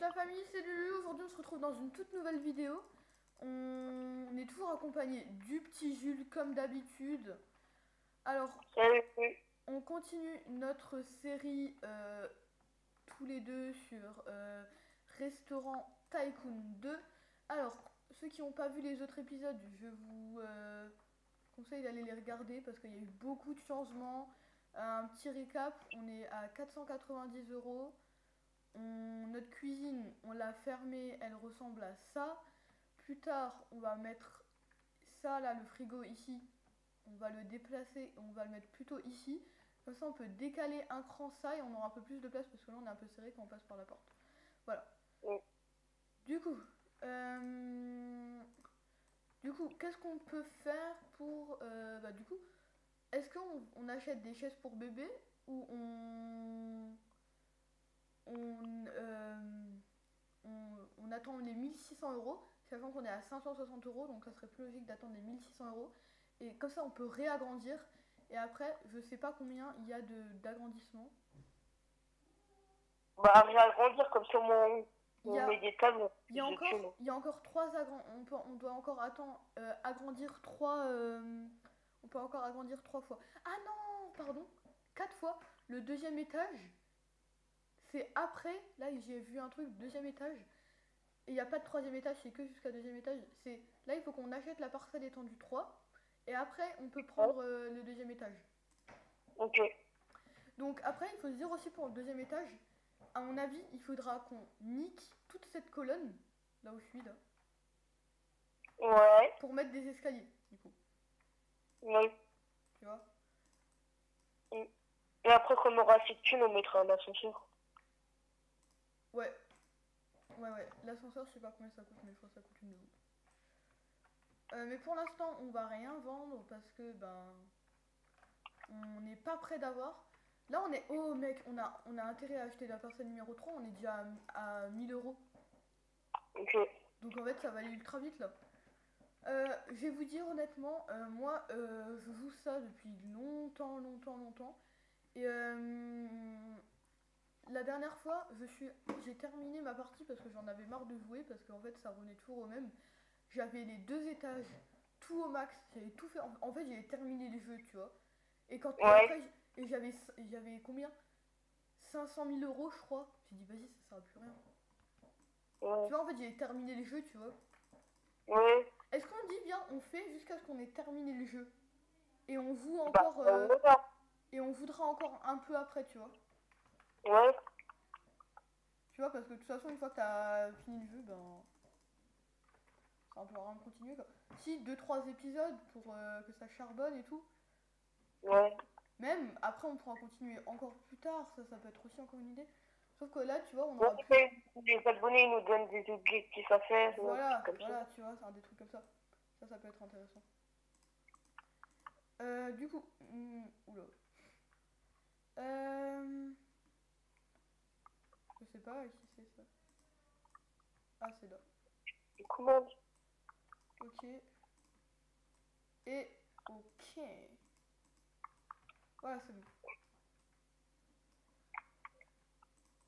la famille, c'est Lulu. Aujourd'hui, on se retrouve dans une toute nouvelle vidéo. On est toujours accompagné du petit Jules, comme d'habitude. Alors, Salut. on continue notre série tous les deux sur Restaurant Tycoon 2. Alors, ceux qui n'ont pas vu les autres épisodes, je vous conseille d'aller les regarder parce qu'il y a eu beaucoup de changements. Un petit récap, on est à 490 euros. Notre cuisine, on l'a fermée, elle ressemble à ça. Plus tard, on va mettre ça là, le frigo ici. On va le déplacer, on va le mettre plutôt ici. Comme ça, on peut décaler un cran ça et on aura un peu plus de place parce que là, on est un peu serré quand on passe par la porte. Voilà. Du coup, euh, qu'est-ce qu'on peut faire pour... du coup, est-ce qu'on achète des chaises pour bébé ou on, euh, on attend les 1600 euros, sachant qu'on est à 560 euros, donc ça serait plus logique d'attendre les 1600 euros. Et comme ça, on peut réagrandir. Et après, je sais pas combien il y a d'agrandissement. Bah, réagrandir comme ça, Il y on a, met des tables, il y a plus de thunes. encore, il y a encore trois on doit encore attendre, agrandir trois. On peut encore agrandir trois fois. Ah non, pardon, quatre fois. Le deuxième étage, c'est après. Là, j'ai vu un truc, deuxième étage. Et il n'y a pas de troisième étage, c'est que jusqu'à deuxième étage. Là, il faut qu'on achète la parcelle étendue 3. Et après, on peut Ouais. prendre le deuxième étage. Ok. Donc après, il faut se dire aussi pour le deuxième étage, à mon avis, il faudra qu'on nique toute cette colonne, là où je suis, là, Ouais. pour mettre des escaliers, du coup. Ouais. Tu vois. Et après qu'on aura assez de thunes, on mettra un ascenseur. Ouais. Ouais. L'ascenseur, je sais pas combien ça coûte, mais je crois que ça coûte une blinde. Mais pour l'instant, on va rien vendre parce que, on n'est pas prêt d'avoir. Là, on est. Oh, mec, on a intérêt à acheter la parcelle numéro 3. On est déjà à 1000 euros. Ok. Donc, en fait, ça va aller ultra vite là. Je vais vous dire honnêtement, moi, je joue ça depuis longtemps. Et la dernière fois, j'ai terminé ma partie parce que j'en avais marre de jouer parce qu'en fait, ça revenait toujours au même. J'avais les deux étages, tout au max. J'avais tout fait. En fait, j'avais terminé les jeux, tu vois. Et Ouais. après, j'avais combien 500 000 euros, je crois. J'ai dit, vas-y, ça sert à plus rien. Tu Ouais. vois, en fait, j'ai terminé les jeux, tu vois. Ouais. Est-ce qu'on dit bien, on fait jusqu'à ce qu'on ait terminé le jeu et on joue Bah, encore on verra. et on voudra encore un peu après, tu vois. Ouais. Tu vois, parce que de toute façon, une fois que t'as fini le jeu, ça ne peut rien de continuer quoi. Si, deux trois épisodes pour que ça charbonne et tout. Ouais. Même après, on pourra continuer encore plus tard, ça peut être aussi encore une idée. Sauf que là, tu vois, on Ouais, aura plus. les abonnés nous donnent des objectifs à faire, ou un truc comme ça. Voilà, tu vois, c'est un des trucs comme ça. Ça peut être intéressant. Du coup, oula. Euh, je sais pas qui c'est ça. Ah, c'est là. Et comment? Ok. Et ok. Voilà, c'est bon.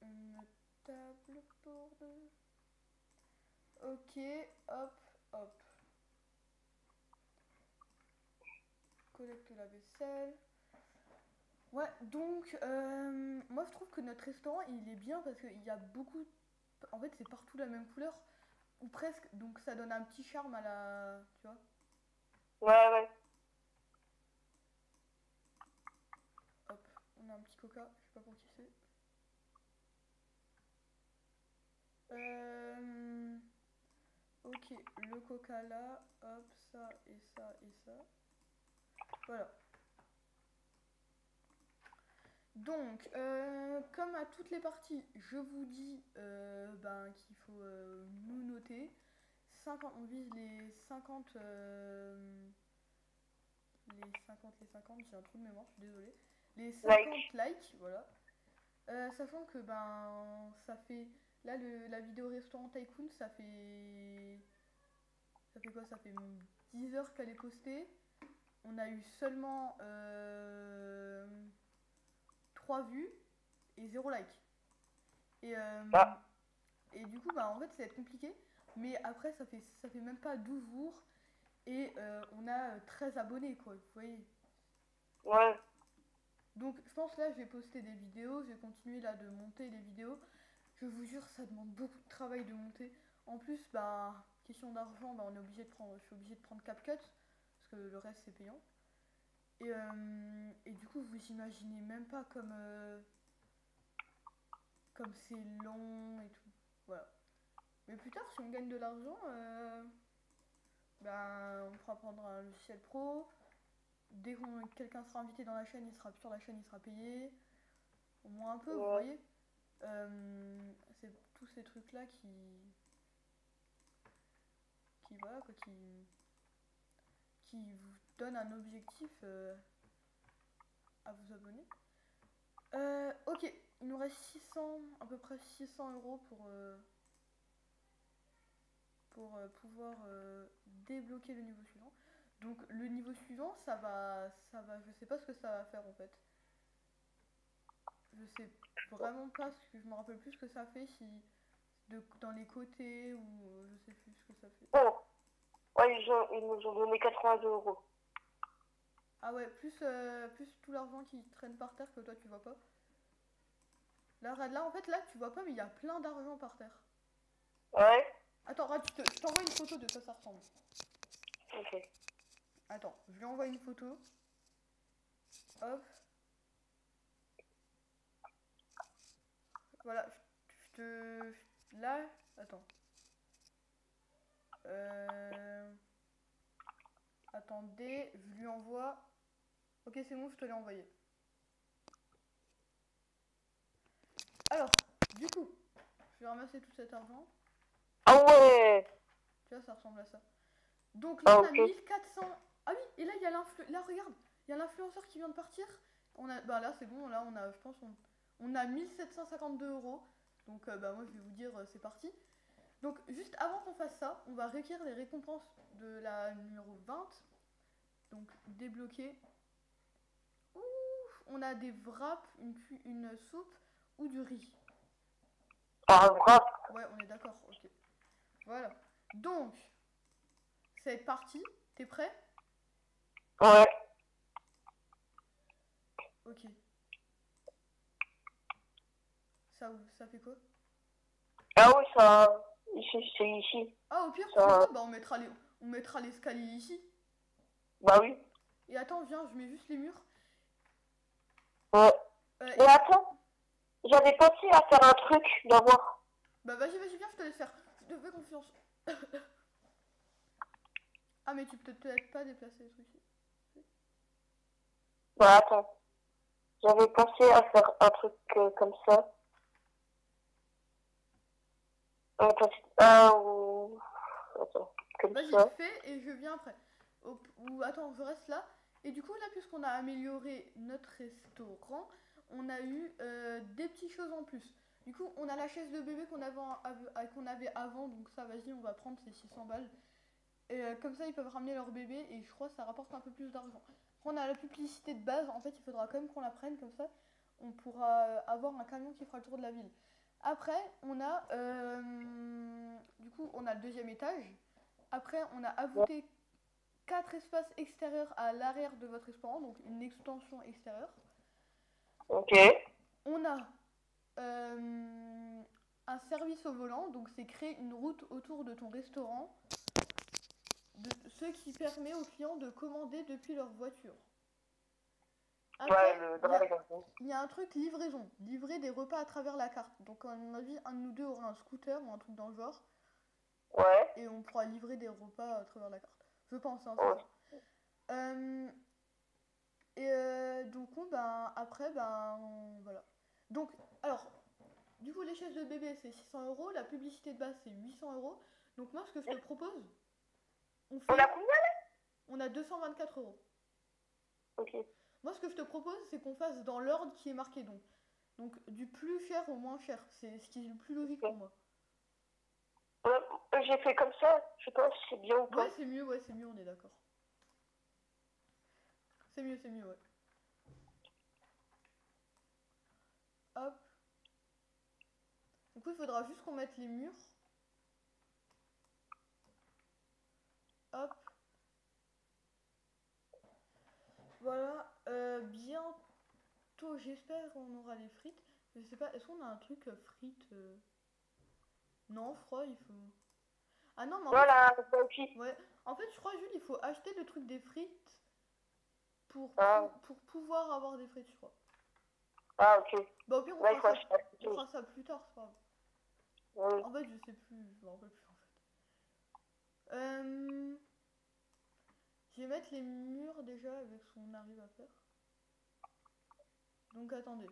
Une table pour deux. Ok, hop. Collecte la vaisselle. Ouais, donc, moi je trouve que notre restaurant il est bien parce qu'il y a beaucoup. En fait, c'est partout la même couleur, ou presque, donc ça donne un petit charme à la. Tu vois. Ouais, ouais. Hop, on a un petit coca, je sais pas pour qui c'est. Ok, le coca là, hop, ça et ça et ça. Voilà. Donc, comme à toutes les parties, je vous dis qu'il faut nous noter. 50, on vise les 50, les 50, j'ai un trou de mémoire, je suis désolée. Les Like. 50 likes, voilà. Sachant que ça fait, là la vidéo restaurant Tycoon, ça fait quoi? Ça fait 10 heures qu'elle est postée. On a eu seulement 3 vues et 0 like. Et Ah. Et du coup, bah en fait, ça va être compliqué. Mais après, ça fait même pas 12 jours. Et on a 13 abonnés, quoi. Vous voyez. Ouais. Donc, je pense là, je vais poster des vidéos. Je vais continuer là de monter les vidéos. Je vous jure, ça demande beaucoup de travail de monter. En plus, bah, question d'argent, bah, je suis obligée de prendre CapCut. Parce que le reste, c'est payant. Et du coup, vous imaginez même pas comme c'est long et tout. Voilà. Mais plus tard, si on gagne de l'argent, ben, on pourra prendre un logiciel pro. Dès que quelqu'un sera invité dans la chaîne, il sera sur la chaîne, il sera payé. Au moins un peu, vous Ouais. voyez. C'est tous ces trucs-là voilà, quoi, qui vous donnent un objectif à vous abonner. Ok, il nous reste 600, à peu près 600 € pour pouvoir débloquer le niveau suivant. Donc le niveau suivant, je sais pas ce que ça va faire en fait. Je sais vraiment pas, je me rappelle plus ce que ça fait si dans les côtés ou je sais plus ce que ça fait. Oh, ouais, ils nous ont donné 82 €. Ah ouais, plus tout l'argent qui traîne par terre que toi tu vois pas. Là en fait là tu vois pas mais il y a plein d'argent par terre. Ouais. Attends, Rad, je t'envoie une photo de quoi ça ressemble. Ok. Attends, je lui envoie une photo. Hop. Voilà, là, attends. Attendez, je lui envoie. Ok, c'est bon, je te l'ai envoyé. Alors, du coup, je vais ramasser tout cet argent. Ah ouais. Tu vois, ça ressemble à ça. Donc là, Ah, on a ok. 1400. Ah oui, et là, il y a là, regarde, il y a l'influenceur qui vient de partir. Bah là, c'est bon, là, je pense, on a 1752 €. Donc, bah, moi, je vais vous dire, c'est parti. Donc, juste avant qu'on fasse ça, on va requérir les récompenses de la numéro 20. Donc, débloquer. Ouf, on a des wraps, une soupe ou du riz. Ah, grave. Ouais, on est d'accord, ok. Voilà. Donc, c'est parti. T'es prêt? Ouais. Ok. Ça fait quoi? Ah oui, ça. Ici, c'est ici. Ah, au pire, tu sais Ça. quoi? Bah, on mettra l'escalier ici. Bah oui. Et attends, viens, je mets juste les murs. Ouais. Mais Et... attends, j'avais pensé à faire un truc d'avoir. Bah, vas-y, viens, je te laisse faire. Je te fais confiance. Ah, mais tu peux peut-être pas déplacer les trucs ici. Bah attends, j'avais pensé à faire un truc comme ça. Ou. Attends, comme Vas-y, ça. fais et je viens après. Ou attends, je reste là. Et du coup, là, puisqu'on a amélioré notre restaurant, on a eu des petites choses en plus. Du coup, on a la chaise de bébé qu'on avait avant, donc ça, vas-y, on va prendre ces 600 balles. Et comme ça, ils peuvent ramener leur bébé et je crois que ça rapporte un peu plus d'argent. Après, on a la publicité de base, en fait, il faudra quand même qu'on la prenne, comme ça, on pourra avoir un camion qui fera le tour de la ville. Après, du coup, on a le deuxième étage. Après, on a ajouté 4 espaces extérieurs à l'arrière de votre restaurant, donc une extension extérieure. Ok. On a un service au volant, donc c'est créer une route autour de ton restaurant, ce qui permet aux clients de commander depuis leur voiture. Après, il y a un truc livraison, livrer des repas à travers la carte. Donc à mon avis, un de nous deux aura un scooter ou un truc dans le genre. Ouais. Et on pourra livrer des repas à travers la carte. Je pense, hein, Ouais. c'est ça. Donc après, voilà. Donc, alors, du coup, les chaises de bébé, c'est 600 €. La publicité de base, c'est 800 €. Donc moi, ce que je te propose, On a combien? on a 224 €. Ok. Moi, ce que je te propose, c'est qu'on fasse dans l'ordre qui est marqué donc du plus cher au moins cher. C'est ce qui est le plus logique pour moi. J'ai fait comme ça, je sais pas si c'est bien ou pas. Ouais, c'est mieux, on est d'accord. C'est mieux, ouais. Hop. Du coup, il faudra juste qu'on mette les murs. Hop. Voilà. Bientôt, j'espère qu'on aura les frites. Je sais pas, est-ce qu'on a un truc frites Non, froid, il faut... Ah non, mais en fait... Voilà, ça aussi. Ouais. En fait, je crois, Jules, il faut acheter le truc des frites Ah, pour pouvoir avoir des frites, je crois. ah, ok. Bah, au pire, Ouais, il faut acheter. on fera ça plus tard, c'est pas grave. Oui. En fait, je sais plus, je me rappelle plus, en fait. Je vais mettre les murs déjà avec ce qu'on arrive à faire. Donc, attendez.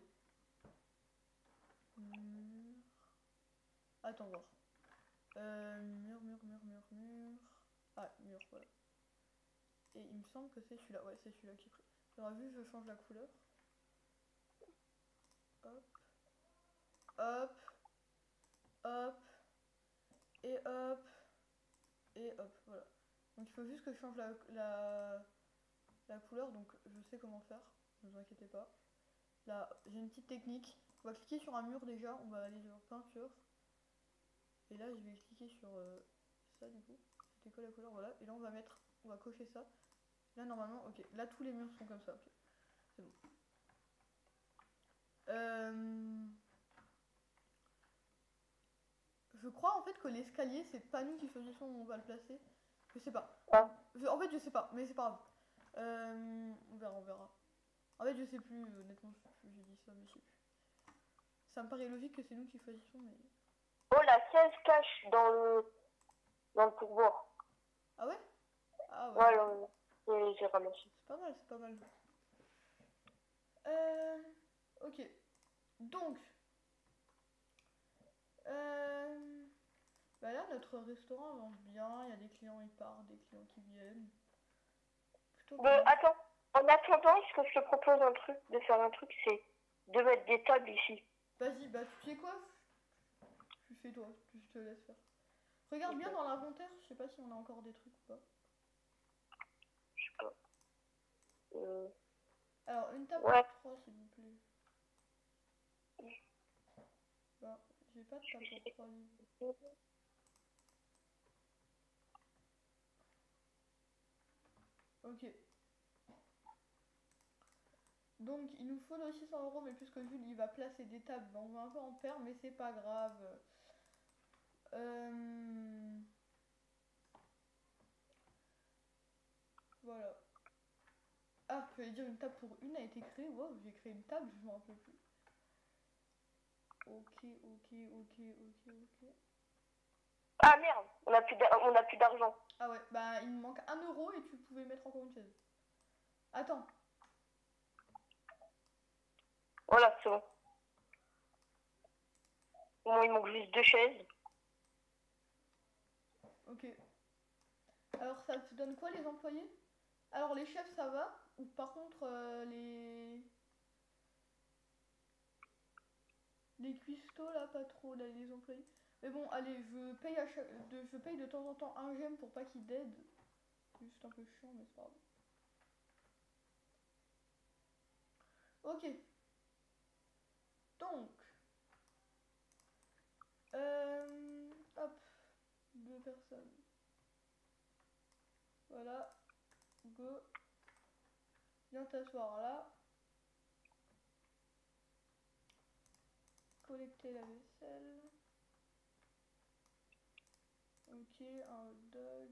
Mur. Attends, voir. Mur. Ah, mur, voilà. Et il me semble que c'est celui-là. Ouais, c'est celui-là qui est pris. Alors, vu, je change la couleur. Hop. Hop. Hop. Et hop. Et hop, voilà. Donc, il faut juste que je change la couleur. Donc, je sais comment faire. Ne vous inquiétez pas. Là, j'ai une petite technique. On va cliquer sur un mur déjà. On va aller sur peinture. Et là, je vais cliquer sur ça du coup. C'était quoi la couleur? Voilà. Et là, on va cocher ça. Là, normalement, ok. Là, tous les murs sont comme ça. Ok. C'est bon. Je crois en fait que l'escalier, c'est pas nous qui choisissons où on va le placer. Je sais pas. Ah. En fait, je sais pas, mais c'est pas grave. On verra. En fait, je sais plus, honnêtement, j'ai dit ça, mais je sais plus. Ça me paraît logique que c'est nous qui choisissons, mais... Oh, la 16 cache dans le pourboire. Ah ouais? Ah ouais. Voilà, j'ai ramassé. C'est pas mal, c'est pas mal. Ok. Donc... Bah là, notre restaurant avance bien. Il y a des clients, ils partent, des clients qui viennent. Plutôt bien. Attends. En attendant, est-ce que je te propose de faire un truc, c'est de mettre des tables ici. Vas-y, bah tu sais quoi? Tu fais toi, je te laisse faire. Regarde bien dans l'inventaire, je sais pas si on a encore des trucs ou pas. Je sais pas. Alors, une table Ouais. pour 3, s'il vous plaît. Bah, j'ai pas de table pour 3 livres. Ok. Donc, il nous faut nos 600 euros, mais puisque Jules il va placer des tables, bah, on va un peu en perdre, mais c'est pas grave. Voilà. Ah, je vais dire une table pour une a été créée. Wow, j'ai créé une table, je m'en rappelle plus. Ok. Ah merde, on a plus d'argent. Ah ouais, bah il me manque 1 euro et tu pouvais mettre encore une chaise. Attends. Voilà, c'est bon. Bon, il manque juste 2 chaises. Ok. Alors ça te donne quoi les employés? Alors les chefs ça va? Ou par contre les cuistots là pas trop là, les employés. Mais bon allez je paye de temps en temps un gemme pour pas qu'ils dead. C'est juste un peu chiant mais c'est pas grave. Ok. Donc. Hop. 2 personnes. Voilà. Go. Viens t'asseoir là. Collecter la vaisselle. Ok, un hot dog.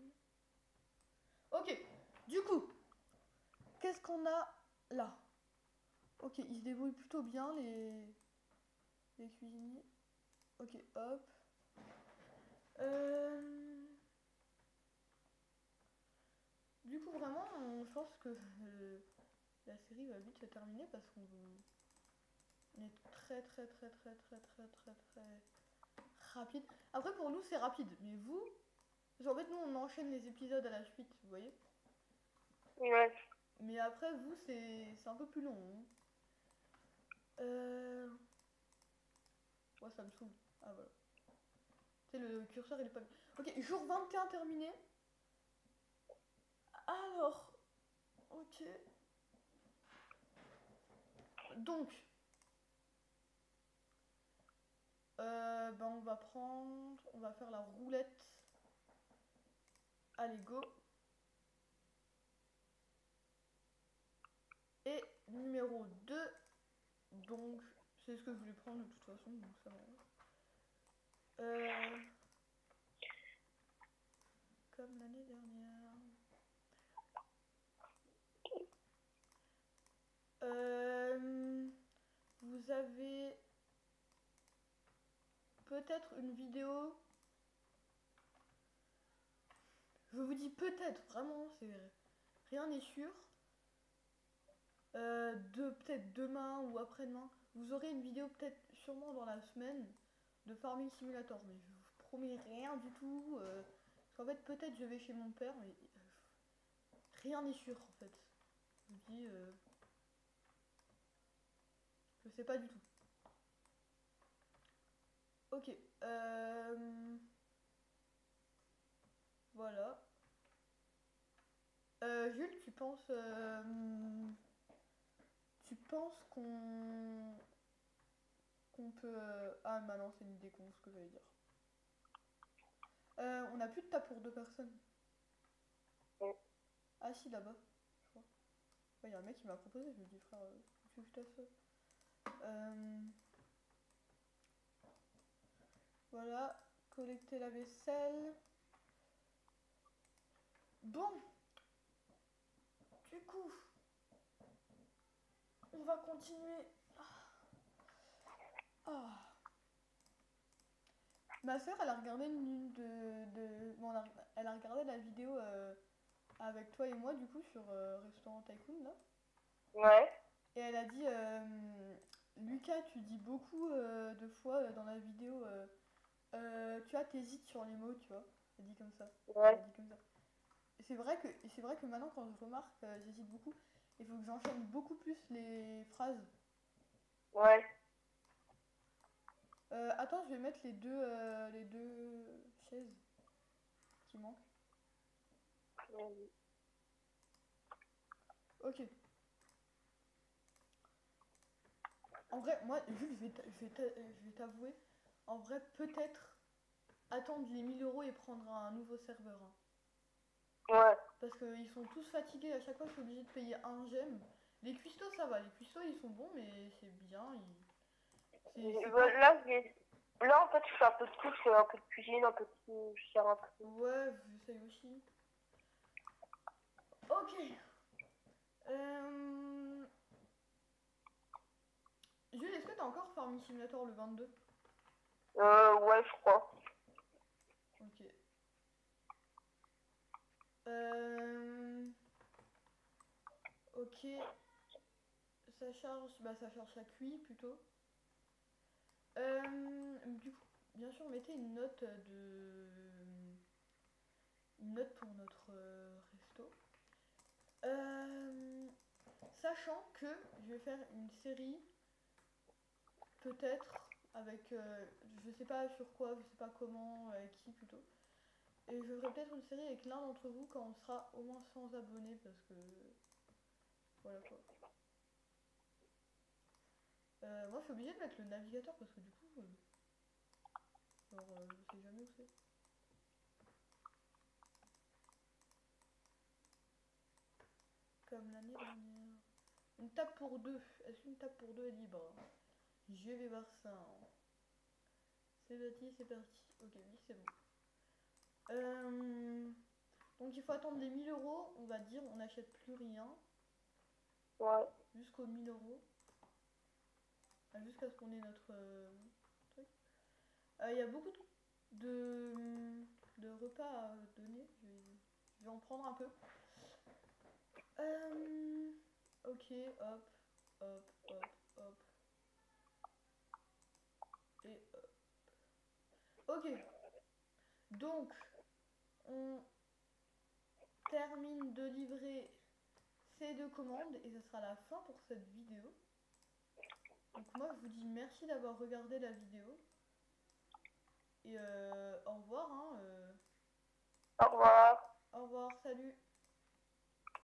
Ok, du coup, qu'est-ce qu'on a là? Ok, ils se débrouillent plutôt bien les cuisiniers. Ok, hop. Du coup, vraiment, je pense que la série va vite se terminer parce qu'on est très rapide. Après, pour nous, c'est rapide, mais vous, en fait, nous, on enchaîne les épisodes à la suite, vous voyez? Ouais. Mais après, vous, c'est un peu plus long. Hein. Ouais, ça me saoule. Ah, voilà. Tu sais, le curseur, il est pas bien. Ok, jour 21 terminé. Alors, ok. Donc, Ben on va faire la roulette. Allez, go. Et numéro 2, donc c'est ce que je voulais prendre de toute façon, donc ça m'arrange. Comme l'année dernière. Vous avez peut-être une vidéo. Je vous dis peut-être, vraiment, rien n'est sûr. Peut-être demain ou après-demain, vous aurez une vidéo peut-être sûrement dans la semaine de Farming Simulator, mais je vous promets rien du tout. Parce qu'en fait, peut-être je vais chez mon père, mais rien n'est sûr en fait. Je vous dis, je sais pas du tout. Ok, voilà. Jules, tu penses qu'on peut... Ah, maintenant c'est une idée con ce que j'allais dire. On n'a plus de tas pour 2 personnes. Mm. Ah si, là-bas, je crois. Il y a un mec qui m'a proposé, je lui ai dit frère, tu veux que je t'assure. Voilà, collecter la vaisselle. Bon, du coup, on va continuer. Ah. Ma soeur, elle a regardé bon, elle a regardé la vidéo avec toi et moi, du coup, sur Restaurant Tycoon, là. Ouais. Et elle a dit, Lucas, tu dis beaucoup de fois dans la vidéo, tu vois, t'hésites sur les mots, tu vois. Elle dit comme ça. Ouais. Elle dit comme ça. Et c'est vrai que maintenant, quand je remarque, j'hésite beaucoup. Il faut que j'enchaîne beaucoup plus les phrases. Ouais. Attends, je vais mettre les deux chaises qui manquent. Ok. En vrai, moi, Jules, je vais t'avouer. En vrai, peut-être attendre les 1000 € et prendre un nouveau serveur, hein. Ouais. Parce qu'ils sont tous fatigués. À chaque fois, je suis obligée de payer un gemme. Les cuistots, ça va. Les cuistots, ils sont bons, mais c'est bien. C'est pas... Là, en fait, je fais un peu de tout. Je fais un peu de cuisine, un peu de tout. Je sers un peu. Ouais, j'essaye aussi. Ok. Jules, est-ce que t'as encore Farming Simulator le 22? Ouais, je crois. Ok. Ok. Ça charge ça cuit plutôt. Du coup, bien sûr, mettez une note pour notre resto. Sachant que je vais faire une série, peut-être avec, je sais pas sur quoi, je sais pas comment, avec qui plutôt. Et je ferai peut-être une série avec l'un d'entre vous quand on sera au moins 100 abonnés parce que voilà quoi. Moi je suis obligée de mettre le navigateur parce que du coup, genre, je sais jamais où c'est. Comme l'année dernière. Une table pour deux. Est-ce qu'une table pour deux est libre? Je vais voir ça, hein. C'est parti, c'est parti. Ok, oui, c'est bon. Donc il faut attendre les 1000 €. On va dire, on n'achète plus rien. Ouais. Jusqu'aux 1000 €. Jusqu'à ce qu'on ait notre truc. Il y a beaucoup de repas à donner. Je vais en prendre un peu. Ok, hop, hop, hop, hop. Et hop. Ok. Donc, on termine de livrer ces 2 commandes et ce sera la fin pour cette vidéo. Donc moi je vous dis merci d'avoir regardé la vidéo. Et au revoir, hein. Au revoir. Au revoir, salut.